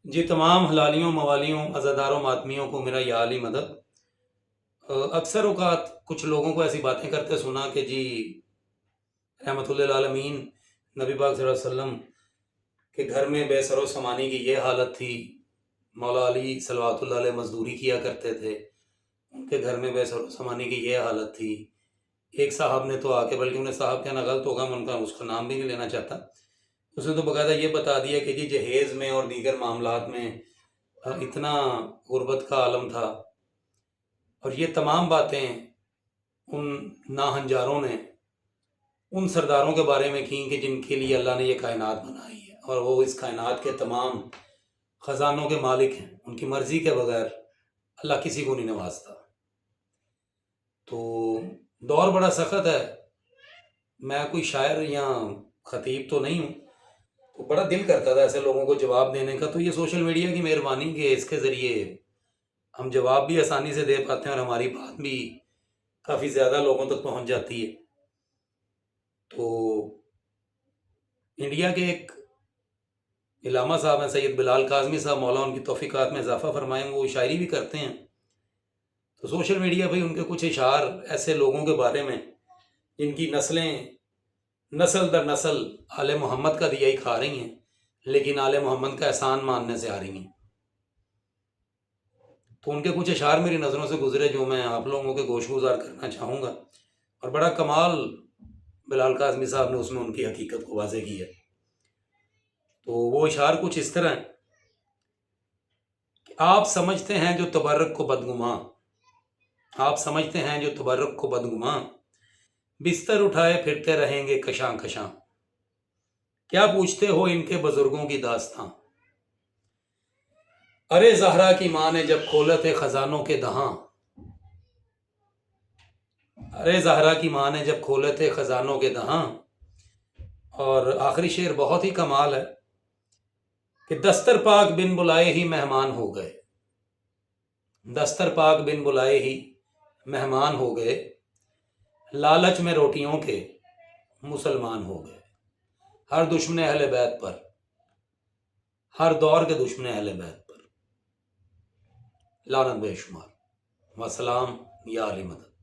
جی تمام حلالیوں موالیوں عزاداروں ماتمیوں کو میرا یا علی مدد۔ اکثر اوقات کچھ لوگوں کو ایسی باتیں کرتے سنا کہ جی رحمت اللہ عالمین نبی پاک صلی اللہ علیہ وسلم کے گھر میں بے سر و سمانی کی یہ حالت تھی، مولا علی صلوات اللہ علیہ مزدوری کیا کرتے تھے، ان کے گھر میں بے سر و سمانی کی یہ حالت تھی۔ ایک صاحب نے تو آ کے، بلکہ انہیں صاحب کہنا غلط ہوگا، میں ان کا اس کا نام بھی نہیں لینا چاہتا، اس نے تو باقاعدہ یہ بتا دیا کہ جی جہیز میں اور دیگر معاملات میں اتنا غربت کا عالم تھا۔ اور یہ تمام باتیں ان ناہنجاروں نے ان سرداروں کے بارے میں کیں کہ جن کے لیے اللہ نے یہ کائنات بنائی ہے، اور وہ اس کائنات کے تمام خزانوں کے مالک ہیں، ان کی مرضی کے بغیر اللہ کسی کو نہیں نوازتا۔ تو دور بڑا سخت ہے، میں کوئی شاعر یا خطیب تو نہیں ہوں، تو بڑا دل کرتا تھا ایسے لوگوں کو جواب دینے کا، تو یہ سوشل میڈیا کی مہربانی کہ اس کے ذریعے ہم جواب بھی آسانی سے دے پاتے ہیں اور ہماری بات بھی کافی زیادہ لوگوں تک پہنچ جاتی ہے۔ تو انڈیا کے ایک علامہ صاحب ہیں سید بلال کاظمی صاحب، مولا ان کی توفیقات میں اضافہ فرمائیں، وہ شاعری بھی کرتے ہیں۔ تو سوشل میڈیا پہ ان کے کچھ اشعار ایسے لوگوں کے بارے میں جن کی نسلیں نسل در نسل آل محمد کا دیا ہی کھا رہی ہیں، لیکن آل محمد کا احسان ماننے سے آ رہی ہیں، تو ان کے کچھ اشعار میری نظروں سے گزرے جو میں آپ لوگوں کے گوش گزار کرنا چاہوں گا، اور بڑا کمال بلال کاظمی صاحب نے اس میں ان کی حقیقت کو واضح کی ہے۔ تو وہ اشعار کچھ اس طرح ہیں کہ آپ سمجھتے ہیں جو تبرک کو بدگماں، آپ سمجھتے ہیں جو تبرک کو بدگماں، بستر اٹھائے پھرتے رہیں گے کشاں کشاں، کیا پوچھتے ہو ان کے بزرگوں کی داستاں، ارے زہرا کی ماں نے جب کھولے تھے خزانوں کے دہاں، ارے زہرا کی ماں نے جب کھولے تھے خزانوں کے دہاں۔ اور آخری شعر بہت ہی کمال ہے کہ دستر پاک بن بلائے ہی مہمان ہو گئے، دستر پاک بن بلائے ہی مہمان ہو گئے، لالچ میں روٹیوں کے مسلمان ہو گئے۔ ہر دشمن اہل بیت پر، ہر دور کے دشمن اہل بیت پر لعنت بے شمار۔ وسلام یا علی مدد۔